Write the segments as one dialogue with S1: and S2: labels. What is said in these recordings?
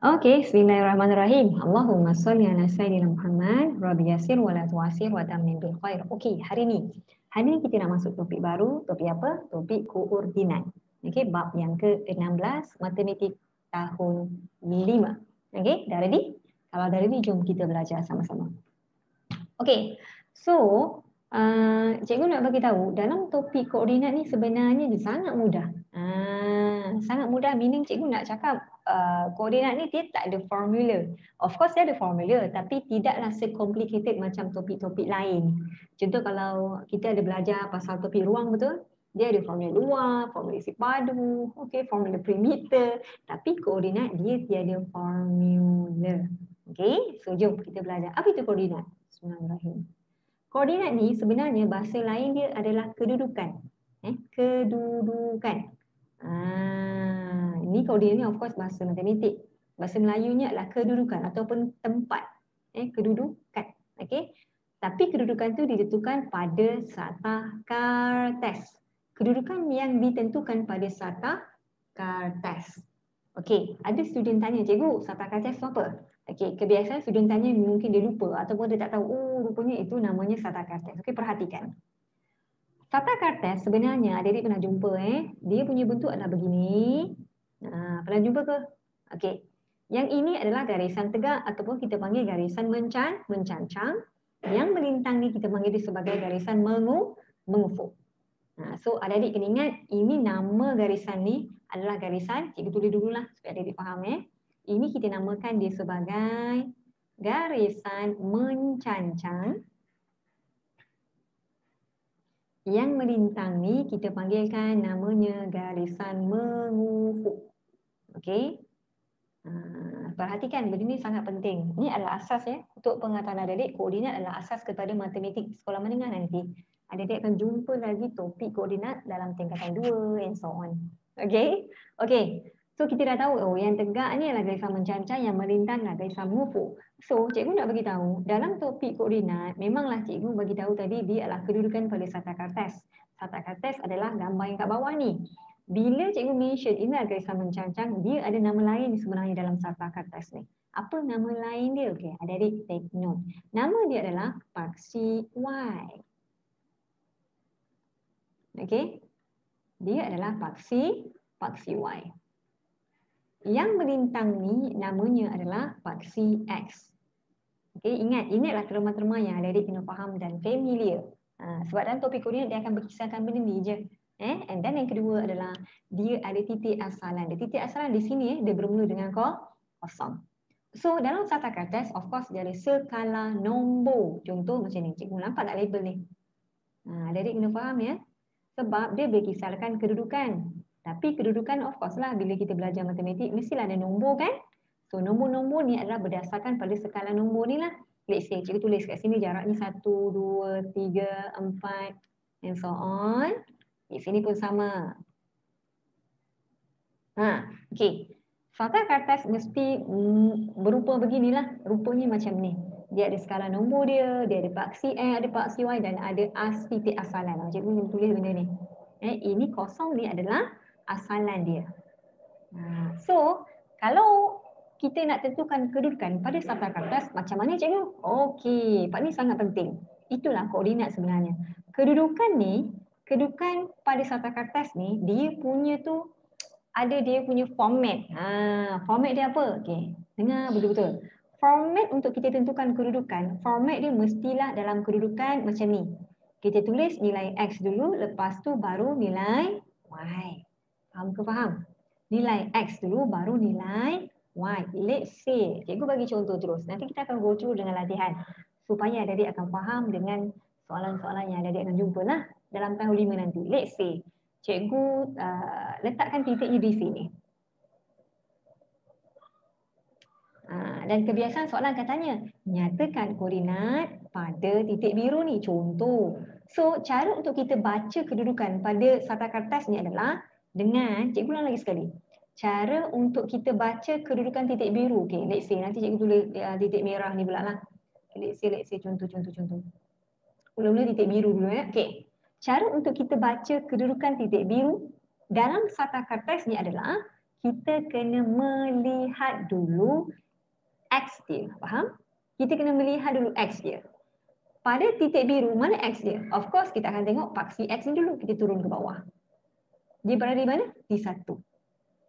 S1: Okey, bismillahirrahmanirrahim. Allahumma shalli ala sayyidina Muhammad, Rabbi yassir wa la tu'assir wa tammin bil khair. Okey, hari ni kita nak masuk topik baru. Topik apa? Topik koordinat. Okey, bab yang ke-16, matematik tahun 5. Okey, dah ready? Kalau dah ready, jom kita belajar sama-sama. Okey, so cikgu nak bagi tahu dalam topik koordinat ni sebenarnya dia sangat mudah. Sangat mudah meaning cikgu nak cakap koordinat ni dia tak ada formula. Of course dia ada formula tapi tidaklah se-complicated macam topik-topik lain. Contoh kalau kita ada belajar pasal topik ruang betul? Dia ada formula luar, formula isi padu, okey, formula perimeter, tapi koordinat dia tiada formula. Okey, so jom kita belajar. Apa itu koordinat? Bismillahirrahmanirrahim. Koordinat ni sebenarnya bahasa lain dia adalah kedudukan. Kedudukan. Ini koordinat ni of course bahasa matematik. Bahasa Melayunya adalah kedudukan ataupun tempat. Kedudukan. Okey. Tapi kedudukan tu ditentukan pada sata kartes. Kedudukan yang ditentukan pada sata kartes. Okey, ada student tanya, cikgu, sata kartes tu apa? Okey, kebiasaan student tanya mungkin dia lupa ataupun dia tak tahu, rupanya itu namanya sata kartes. Okey, perhatikan. Sata kartes sebenarnya adik-adik pernah jumpa dia punya bentuk adalah begini. Pernah jumpa ke? Okey. Yang ini adalah garisan tegak ataupun kita panggil garisan mencancang. Yang melintang ni kita panggil dia sebagai garisan mengufuk. So adik-adik kena ingat ini nama garisan ni adalah garisan, cikgu tulis dululah supaya adik-adik faham Ini kita namakan dia sebagai garisan mencancang. Yang melintang ni kita panggilkan namanya garisan mengufuk. Okey. Perhatikan benda ni sangat penting. Ini adalah asas untuk pengetahuan adik-adik. Koordinat adalah asas kepada matematik sekolah menengah nanti. Adik-adik akan jumpa lagi topik koordinat dalam tingkatan 2 and so on. Okey. Okey. So kita dah tahu yang tegak ni adalah garisan mencancang, yang melintang adalah garisan mengufuk. So cikgu nak bagi tahu dalam topik koordinat memanglah cikgu bagi tahu tadi dia adalah kedudukan pada sata kartes. Sata kartes adalah gambar yang kat bawah ni. Bila cikgu mention ini adalah garisan mencancang, dia ada nama lain sebenarnya dalam sata kartes ni. Apa nama lain dia? Okey, adik-adik take note. Nama dia adalah paksi Y. Okey. Dia adalah paksi Y. Yang melintang ni namanya adalah paksi X. Okey, ingat ini adalah terma-terma yang adik-adik kena faham dan familiar. Sebab dalam topik koordinat dia akan berkisahkan benda ni je. And then yang kedua adalah dia ada titik asalan. Dia titik asalan di sini dia bermula dengan kosong. So dalam sata kartes of course dia ada skala nombor. Contoh macam ni. Cikgu nampak tak label ni? Adik-adik kena faham Sebab dia berkisarkan kedudukan. Tapi kedudukan of course lah bila kita belajar matematik mestilah ada nombor kan? So nombor-nombor ni adalah berdasarkan pada skala nombor ni lah. Let's say cikgu tulis kat sini jaraknya 1, 2, 3, 4 and so on. Di sini pun sama. Okey. Sata kartes mesti berupa beginilah. Rupanya macam ni. Dia ada skala nombor dia ada paksi X, ada paksi Y dan ada titik asalan. Cikgu tulis benda ni. Ini kosong ni adalah asalan dia. So, kalau kita nak tentukan kedudukan pada sata kartes, macam mana cikgu? Okey, part ni sangat penting. Itulah koordinat sebenarnya. Kedudukan pada sata kartes ni, dia punya tu ada dia punya format. Format dia apa? Okey, dengar betul-betul. Format untuk kita tentukan kedudukan, format dia mestilah dalam kedudukan macam ni. Kita tulis nilai X dulu, lepas tu baru nilai Y. Faham ke faham? Nilai X dulu, baru nilai Y. Let's say, cikgu bagi contoh terus. Nanti kita akan go through dengan latihan. Supaya adik-adik akan faham dengan soalan-soalan yang adik-adik akan jumpa lah dalam tahun 5 nanti. Let's say, cikgu letakkan titiknya di sini. Dan kebiasaan soalan akan tanya, nyatakan koordinat pada titik biru ni. Contoh. So, cara untuk kita baca kedudukan pada sata kartes ni adalah dengan, cikgu ulang lagi sekali. Cara untuk kita baca kedudukan titik biru. Okay, let's say, nanti cikgu tulis titik merah ni pula lah. Let's say, contoh. Mula-mula titik biru dulu Okay. Cara untuk kita baca kedudukan titik biru dalam sata kartes ni adalah kita kena melihat dulu X dia. Faham? Kita kena melihat dulu X dia. Pada titik biru, mana X dia? Of course, kita akan tengok paksi X ni dulu. Kita turun ke bawah. Dia berada di mana? Di 1.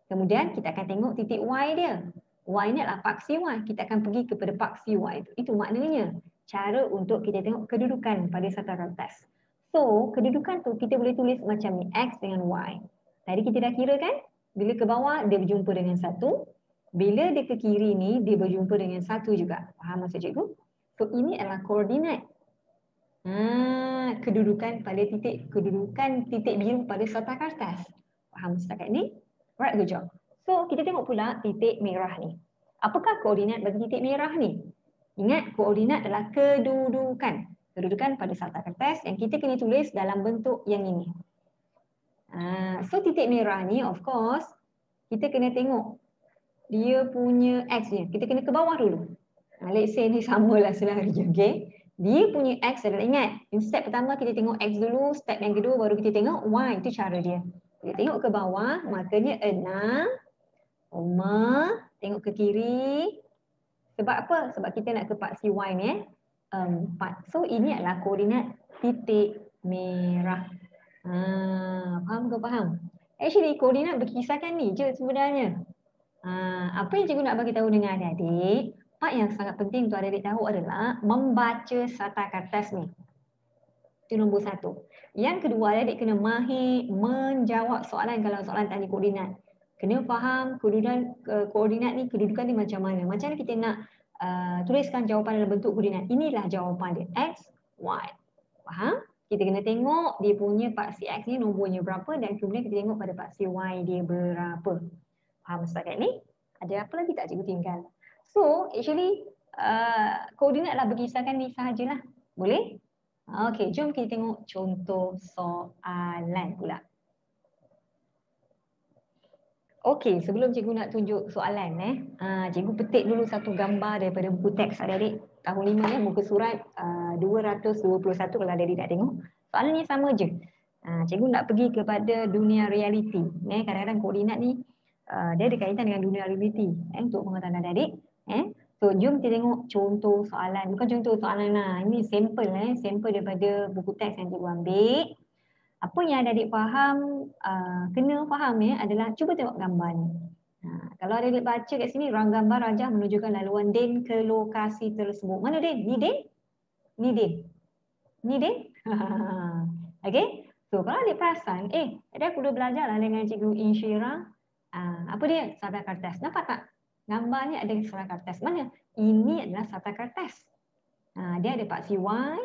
S1: Kemudian kita akan tengok titik Y dia. Y ni adalah paksi Y. Kita akan pergi kepada paksi Y itu. Itu maknanya cara untuk kita tengok kedudukan pada satu kertas. So, kedudukan tu kita boleh tulis macam ni. X dengan Y. Tadi kita dah kira kan? Bila ke bawah, dia berjumpa dengan 1. Bila dia ke kiri ni, dia berjumpa dengan 1 juga. Faham maksud cikgu? So, ini adalah koordinat. Kedudukan titik biru pada satu kertas. Faham setakat ni? Alright, good job. So, kita tengok pula titik merah ni. Apakah koordinat bagi titik merah ni? Ingat, koordinat adalah kedudukan. Kedudukan pada satu kertas yang kita kena tulis dalam bentuk yang ini. So, titik merah ni, of course, kita kena tengok dia punya X dia. Kita kena ke bawah dulu. Let's say ni samalah selari, okay? Dia punya X adalah, ingat, step pertama kita tengok X dulu, step yang kedua baru kita tengok Y. Itu cara dia. Kita tengok ke bawah, makanya 6, tengok ke kiri. Sebab apa? Sebab kita nak ke paksi Y ni 4. So ini adalah koordinat titik merah. Faham ke faham? Actually koordinat berkisarkan ni je sebenarnya. Apa yang cikgu nak bagi tahu dengan adik-adik, part yang sangat penting untuk adik-adik tahu adalah membaca serata kertas ni. Itu nombor 1. Yang kedua, adik kena mahir menjawab soalan kalau soalan tanya koordinat. Kena faham koordinat ni, kedudukan ni macam mana. Macam mana kita nak tuliskan jawapan dalam bentuk koordinat. Inilah jawapan dia, X, Y. Faham? Kita kena tengok dia punya paksi X ni nombornya berapa dan kemudian kita tengok pada paksi Y dia berapa. Faham setakat ni? Ada apa lagi tak cikgu tinggal? So, actually, koordinatlah berkisarkan ni sahajalah. Boleh? Okey, jom kita tengok contoh soalan pula. Okey, sebelum cikgu nak tunjuk soalan, cikgu petik dulu satu gambar daripada buku teks adik-adik. Tahun 5 ya, muka surat 221 kalau adik-adik nak tengok. Soalannya sama je. Cikgu nak pergi kepada dunia realiti. Kadang-kadang koordinat ni dia ada kaitan dengan dunia realiti untuk pengetahuan adik-adik. So, jom kita tengok contoh soalan. Bukan contoh soalan lah. Ini sampel. Sampel daripada buku teks yang cikgu ambil. Apa yang adik-adik faham, kena faham adalah cuba tengok gambar ni. Kalau adik-adik baca kat sini, rang gambar rajah menunjukkan laluan Din ke lokasi tersebut. Mana Din? Ni Din? Ni Din? Ni Din? Okay? So, kalau adik perasan, adik aku dah belajar lah dengan cikgu Insyirah. Apa dia? Serata kertas. Nampak tak? Gambar ni ada serata kertas. Mana? Ini adalah serata kertas. Dia ada paksi Y.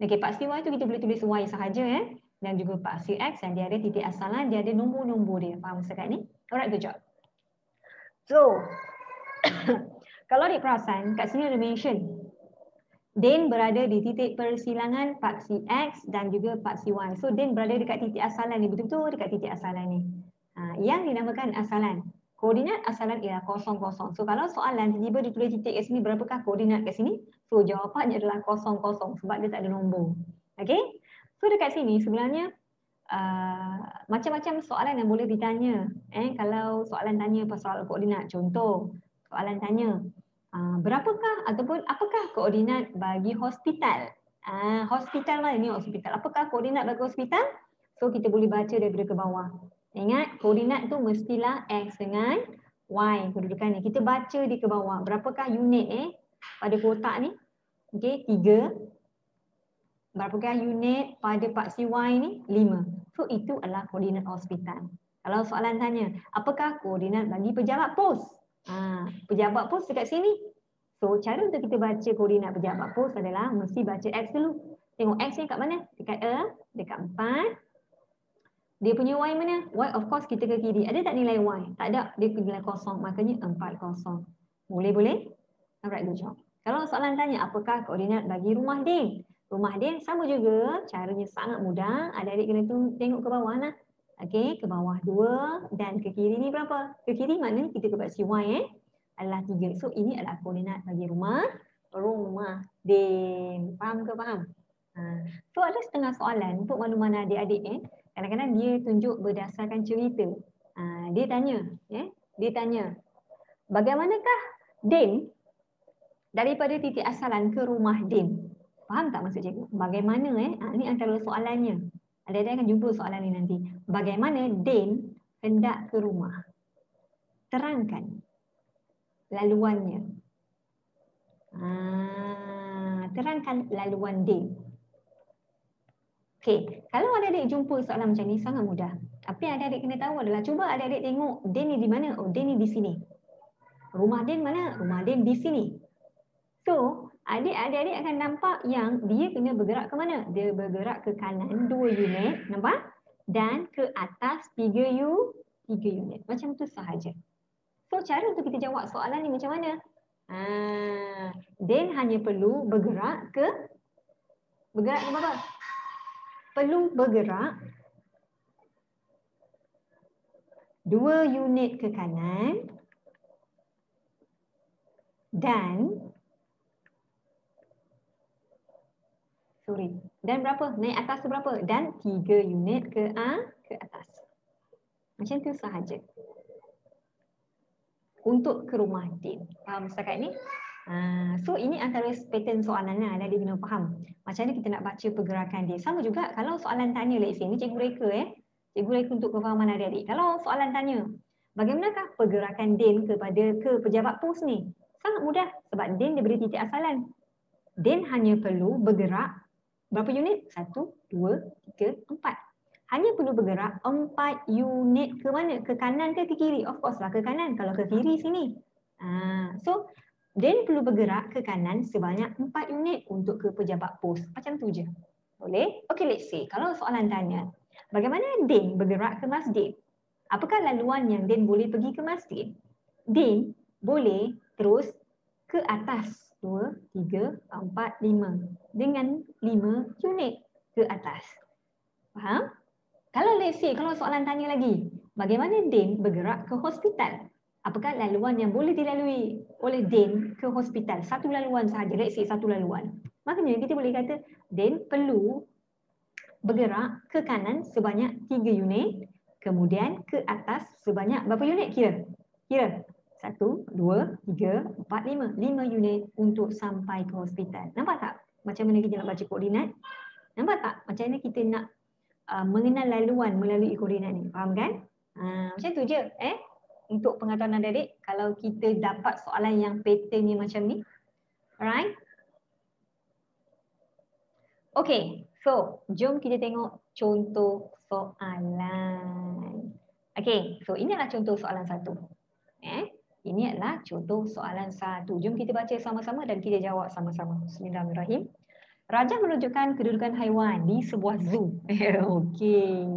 S1: Okay, paksi Y tu kita boleh tulis Y sahaja dan juga paksi X dan dia ada titik asalan, dia ada nombor-nombor dia. Faham sekarang ni? Alright, good job. So, kalau adik perasan, kat sini ada mention Din berada di titik persilangan paksi X dan juga paksi Y. So, Din berada dekat titik asalan ni. Betul-betul dekat titik asalan ni. Yang dinamakan asalan. Koordinat asalan ialah 00. So, kalau soalan tiba-tiba ditulis titik kat sini, berapakah koordinat kat sini? So, jawapannya adalah 00 sebab dia tak ada nombor. Okay? So, dekat sini sebenarnya macam-macam soalan yang boleh ditanya. Kalau soalan tanya pasal koordinat. Contoh, soalan tanya, berapakah ataupun apakah koordinat bagi hospital? Hospital mana ni hospital? Apakah koordinat bagi hospital? So, kita boleh baca daripada ke bawah. Ingat, koordinat tu mestilah X dengan Y kedudukan ni. Kita baca di ke bawah. Berapakah unit pada kotak ni? Okey, 3. Berapakah unit pada paksi Y ni? 5. So, itu adalah koordinat hospital. Kalau soalan tanya, apakah koordinat bagi pejabat pos? Pejabat pos dekat sini. So, cara untuk kita baca koordinat pejabat pos adalah mesti baca X dulu. Tengok X ni kat mana? Dekat dekat 4. Dia punya Y mana? Y of course kita ke kiri. Ada tak nilai Y? Tak ada. Dia nilai 0. Makanya 40. Boleh? Alright, good job. Kalau soalan tanya, apakah koordinat bagi rumah Din? Rumah Din sama juga. Caranya sangat mudah. Adik-adik kena tengok ke bawah lah. Okey, ke bawah 2. Dan ke kiri ni berapa? Ke kiri maknanya kita ke paksi Y adalah 3. So, ini adalah koordinat bagi rumah Din. Faham ke faham? So, ada setengah soalan untuk mana-mana adik-adik kadang-kadang dia tunjuk berdasarkan cerita. Dia tanya, Dia tanya, bagaimanakah Din daripada titik asalan ke rumah Din? Faham tak maksud cikgu? Bagaimana ini antara soalannya. Adik-adik akan jumpa soalan ni nanti. Bagaimana Din hendak ke rumah? Terangkan laluannya. Terangkan laluan Din. Okey, kalau adik-adik jumpa soalan macam ni sangat mudah. Apa yang adik-adik kena tahu adalah cuba adik-adik tengok Din ni di mana? Oh, Din ni di sini. Rumah Din mana? Rumah Din di sini. So, adik-adik akan nampak yang dia kena bergerak ke mana? Dia bergerak ke kanan 2 unit, nampak? Dan ke atas 3 unit. Macam tu sahaja. So, cara untuk kita jawab soalan ni macam mana? Din hanya perlu bergerak ke apa? Perlu bergerak 2 unit ke kanan dan berapa? Naik atas tu berapa? Dan 3 unit ke atas. Macam tu sahaja. Untuk ke rumah Din. Faham setakat ni? So ini antara pattern soalan lah. Adik kena faham. Macam mana kita nak baca pergerakan dia. Sama juga kalau soalan tanya let's say. Ni cikgu reka Cikgu reka untuk kefahaman adik-adik. Kalau soalan tanya, bagaimanakah pergerakan Din ke pejabat pos ni? Sangat mudah. Sebab Din daripada titik asalan. Din hanya perlu bergerak berapa unit? 1, 2, 3, 4. Hanya perlu bergerak 4 unit ke mana? Ke kanan ke kiri? Of course lah ke kanan. Kalau ke kiri sini. So, Din perlu bergerak ke kanan sebanyak 4 unit untuk ke pejabat pos. Macam tu je. Boleh? Okay, let's say. Kalau soalan tanya, bagaimana Din bergerak ke masjid? Apakah laluan yang Din boleh pergi ke masjid? Din boleh terus ke atas. 2, 3, 4, 5. Dengan 5 unit ke atas. Faham? Kalau let's say, kalau soalan tanya lagi, bagaimana Din bergerak ke hospital? Apakah laluan yang boleh dilalui oleh Din ke hospital? Satu laluan sahaja, let's say satu laluan. Maknanya kita boleh kata Din perlu bergerak ke kanan sebanyak 3 unit, kemudian ke atas sebanyak berapa unit? Kira. 1, 2, 3, 4, 5. 5 unit untuk sampai ke hospital. Nampak tak macam mana kita nak baca koordinat? Nampak tak macam mana kita nak mengenal laluan melalui koordinat ni? Faham kan? Macam tu je untuk pengetahuan adik-adik kalau kita dapat soalan yang patternnya macam ni. Alright? Okay, so jom kita tengok contoh soalan. Okay, so ini adalah contoh soalan 1. Ini adalah contoh soalan 1. Jom kita baca sama-sama dan kita jawab sama-sama. Bismillahirrahmanirrahim. Raja menunjukkan kedudukan haiwan di sebuah zoo. Okey.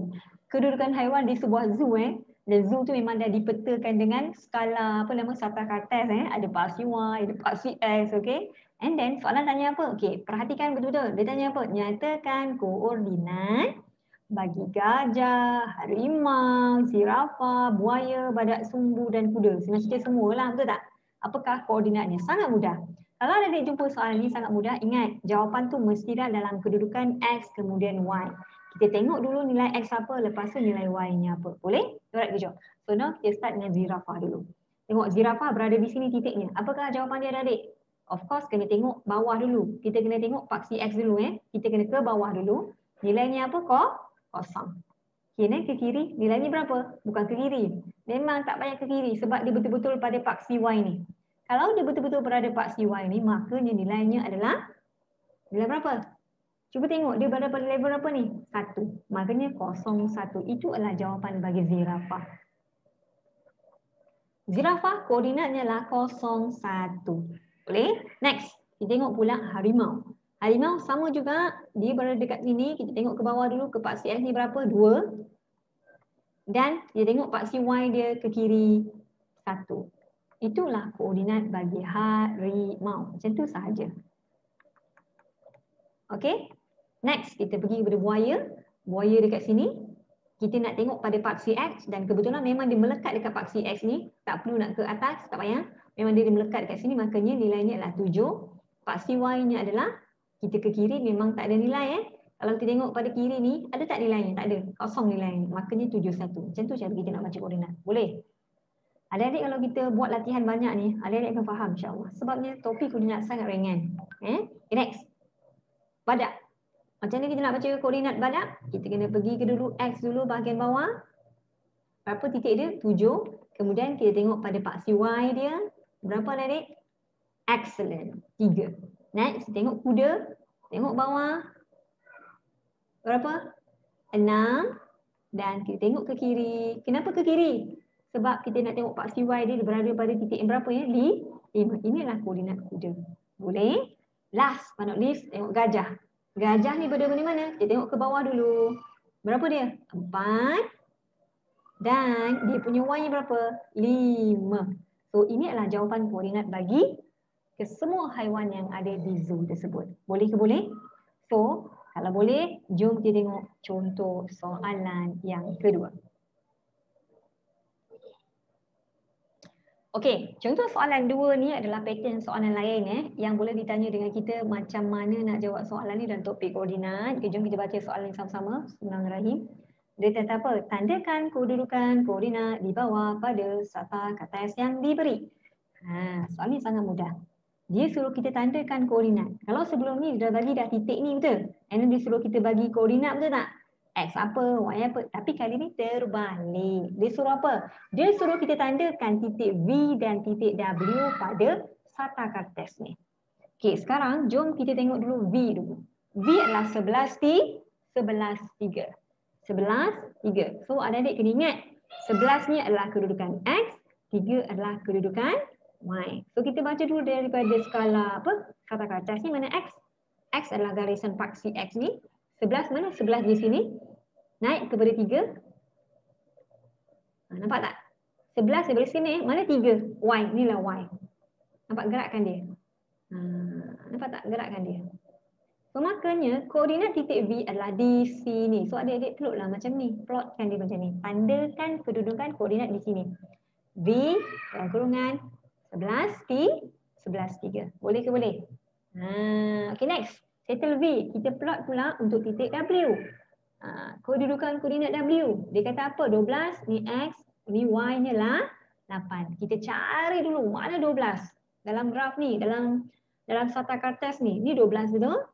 S1: Kedudukan haiwan di sebuah zoo Dan zoo tu memang dah dipetakan dengan skala strata kartes Ada paksi Y, ada paksi X, okey. And then soalan tanya apa? Okey, perhatikan betul-betul. Dia tanya apa? Nyatakan koordinat bagi gajah, harimau, zirafah, buaya, badak sumbu dan kuda. Semestinya semualah, betul tak? Apakah koordinatnya? Sangat mudah. Kalau ada jumpa soalan ni sangat mudah, ingat jawapan tu mesti dah dalam kedudukan X kemudian Y. Kita tengok dulu nilai X apa, lepas tu nilai Y-nya apa. Boleh? Alright, good job. So now kita start dengan zirafah dulu. Tengok zirafah berada di sini titiknya. Apakah jawapan dia adik-adik? Of course kena tengok bawah dulu. Kita kena tengok paksi X dulu Kita kena ke bawah dulu. Nilainya apa? Kosong. Okay, ke kiri, nilainya berapa? Bukan ke kiri. Memang tak payah ke kiri sebab dia betul-betul pada paksi Y ni. Kalau dia betul-betul berada paksi Y ni, makanya nilainya adalah nilai berapa? Cuba tengok dia berada pada level berapa ni? 1. Makanya 01. Itu adalah jawapan bagi zirafah. Zirafah koordinatnya adalah 01. Boleh? Next. Kita tengok pula harimau. Harimau sama juga, dia berada dekat sini. Kita tengok ke bawah dulu, ke paksi X ni berapa? 2. Dan kita tengok paksi Y dia ke kiri 1. Itulah koordinat bagi harimau. Macam tu sahaja. Okay. Next, kita pergi kepada buaya. Buaya dekat sini. Kita nak tengok pada paksi X dan kebetulan memang dia melekat dekat paksi X ni. Tak perlu nak ke atas, tak payah. Memang dia melekat dekat sini, makanya nilainya adalah 7. Paksi Y-nya adalah, kita ke kiri memang tak ada nilai Kalau kita tengok pada kiri ni, ada tak nilainya? Tak ada. Kosong nilainya. Makanya 71. Macam tu cara kita nak baca koordinat. Boleh? Adik-adik kalau kita buat latihan banyak ni, adik-adik akan faham insya-Allah. Sebabnya topik koordinat sangat ringan. Okay, next. Badak. Macam ni kita nak baca koordinat badak, kita kena pergi ke dulu X dulu bahagian bawah. Berapa titik dia? 7. Kemudian kita tengok pada paksi Y dia. Berapa adik-adik? Excellent. 3. Next, tengok kuda. Tengok bawah. Berapa? 6. Dan kita tengok ke kiri. Kenapa ke kiri? Sebab kita nak tengok paksi Y dia berada pada titik yang berapa ya? 5. Inilah koordinat kuda. Boleh? Last but not least, tengok gajah. Gajah ni berada di mana? Kita tengok ke bawah dulu. Berapa dia? 4. Dan dia punya Y berapa? 5. So ini adalah jawapan koordinat bagi ke semua haiwan yang ada di zoo tersebut. Boleh ke boleh? So kalau boleh, jom kita tengok contoh soalan yang kedua. Okey, contoh soalan 2 ni adalah pattern soalan lain yang boleh ditanya dengan kita macam mana nak jawab soalan ni dalam topik koordinat. Okay, jom kita baca soalan sama-sama. Bismillahirrahmanirrahim. Dia kata apa? Tandakan kedudukan koordinat di bawah pada sata kertas yang diberi. Soalan ni sangat mudah. Dia suruh kita tandakan koordinat. Kalau sebelum ni dia dah bagi dah titik ni betul. And then dia suruh kita bagi koordinat betul tak? X apa, Y apa. Tapi kali ni terbalik. Dia suruh apa? Dia suruh kita tandakan titik V dan titik W pada sata kertas ni. Okey, sekarang jom kita tengok dulu V dulu. V adalah 11 T, 11 3. 11, 3. So adik-adik kena ingat 11 ni adalah kedudukan X, 3 adalah kedudukan Y. So kita baca dulu daripada skala apa? Sata kertas ni mana X? X adalah garisan paksi X ni. 11 mana? 11 di sini. Naik kepada 3. Nampak tak? 11 daripada sini mana 3? Y, inilah Y. Nampak gerakkan dia? Nampak tak gerakkan dia? So makanya koordinat titik V adalah di sini. So adik-adik plotlah macam ni. Plotkan dia macam ni. Tandakan kedudukan koordinat di sini. V dalam kurungan 11 T 11 3. Boleh ke boleh? Okay, next. Settle V. Kita plot pula untuk titik W. Kedudukan koordinat W. Dia kata apa? 12 ni X, ni Y ni lah 8. Kita cari dulu mana 12 dalam graf ni, dalam sata kertas ni. Ni 12 betul?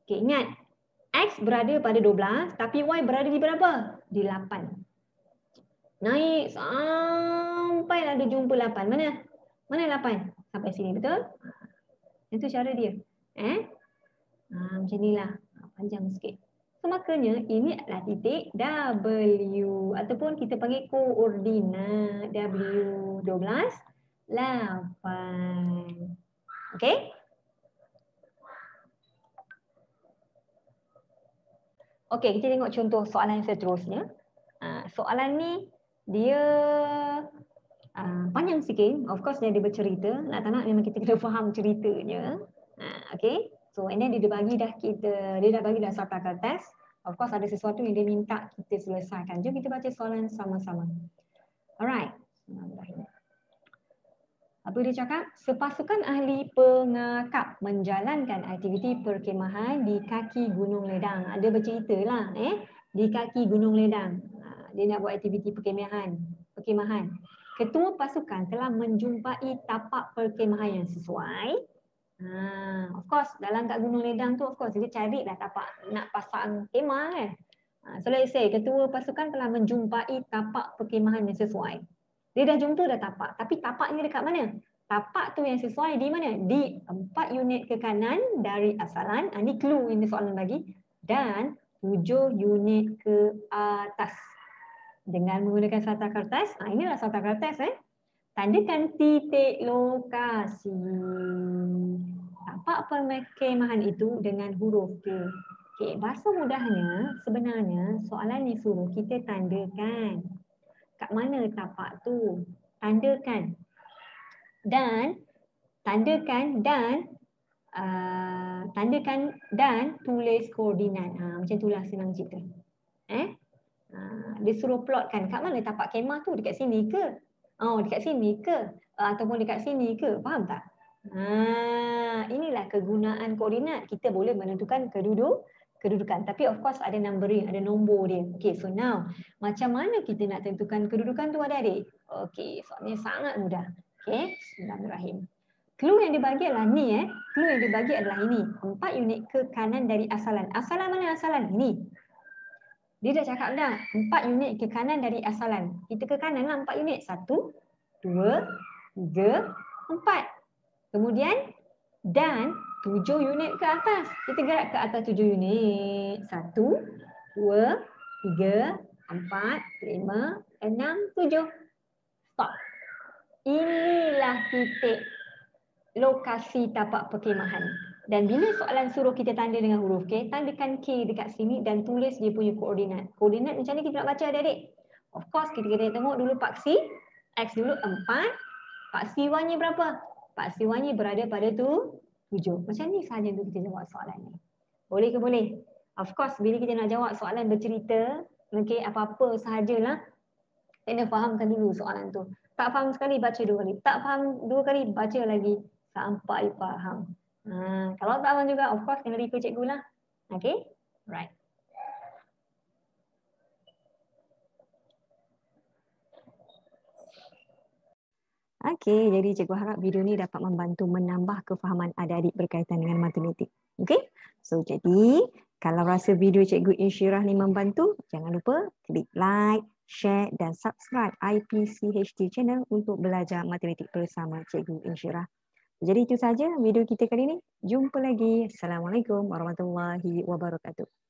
S1: Okay, ingat, X berada pada 12, tapi Y berada di berapa? Di 8. Naik sampai ada jumpa 8. Mana? Mana 8? Sampai sini, betul? Itu cara dia. Macam inilah. Panjang sikit. So, makanya ini adalah titik W. Ataupun kita panggil koordinat W. 12, 8. Okay? Okey, kita tengok contoh soalan seterusnya. Soalan ni dia panjang sikit. Of course dia bercerita. Nak tak nak memang kita kena faham ceritanya. Okey. So and then dia dah bagi dah sata kertas. Of course ada sesuatu yang dia minta kita selesaikan. Jom kita baca soalan sama-sama. Alright. Apa dia cakap? Sepasukan ahli pengakap menjalankan aktiviti perkemahan di kaki Gunung Ledang. Ada bercerita lah di kaki Gunung Ledang. Dia nak buat aktiviti perkemahan. Ketua pasukan telah menjumpai tapak perkemahan yang sesuai. Of course dalam kat Gunung Ledang tu of course dia carilah tapak nak pasang kemah kan. So let's say ketua pasukan telah menjumpai tapak perkemahan yang sesuai. Dia dah jumpa dah tapak. Tapi tapaknya dekat mana? Tapak tu yang sesuai di mana? Di 4 unit ke kanan dari asalan. Ini clue yang soalan bagi. Dan 7 unit ke atas. Dengan menggunakan sata kertas. Inilah sata kertas. Tandakan titik lokasi. Tapak perkemahan itu dengan huruf K. Okay, bahasa mudahnya sebenarnya soalan ni suruh kita tandakan. Kat mana tapak tu? Tandakan. Dan tulis koordinat. Macam itulah senang cerita. Dia suruh plotkan kat mana tapak kemah tu, dekat sini ke? Dekat sini ke? Ataupun dekat sini ke? Faham tak? Inilah kegunaan koordinat. Kita boleh menentukan kedudukan. Tapi of course ada numbering, ada nombor dia. Okay, so now macam mana kita nak tentukan kedudukan tu adik-adik? Okey, soalannya sangat mudah. Okey, bismillahirrahmanirrahim. Clue yang dibagi adalah ni Clue yang dibagi adalah ini. 4 unit ke kanan dari asalan. Asalan mana asalan? Ini. Dia dah cakap dah, 4 unit ke kanan dari asalan. Kita ke kanan lah 4 unit. 1, 2, 3, 4. Kemudian dan 7 unit ke atas. Kita gerak ke atas 7 unit. 1, 2, 3, 4, 5, 6, 7. Stop. Inilah titik lokasi tapak perkhemahan. Dan bila soalan suruh kita tanda dengan huruf K, tandakan K dekat sini dan tulis dia punya koordinat. Koordinat macam ni kita nak baca adik-adik. Of course kita kena tengok dulu paksi X dulu 4. Paksi Y-nya berapa? Paksi Y-nya berada pada tu 7. Macam ni sahaja untuk kita jawab soalan ni. Boleh ke boleh? Of course bila kita nak jawab soalan bercerita, okay, apa-apa sahajalah, kena fahamkan dulu soalan tu. Tak faham sekali, baca 2 kali. Tak faham 2 kali, baca lagi sampai faham. Kalau tak faham juga, of course kena refer cikgu lah. Okay? Right. Okay, jadi cikgu harap video ni dapat membantu menambah kefahaman adik-adik berkaitan dengan matematik. Okay? So, jadi kalau rasa video cikgu Insyirah ni membantu, jangan lupa klik like, share dan subscribe IPCHD channel untuk belajar matematik bersama cikgu Insyirah. Jadi itu saja video kita kali ini. Jumpa lagi. Assalamualaikum warahmatullahi wabarakatuh.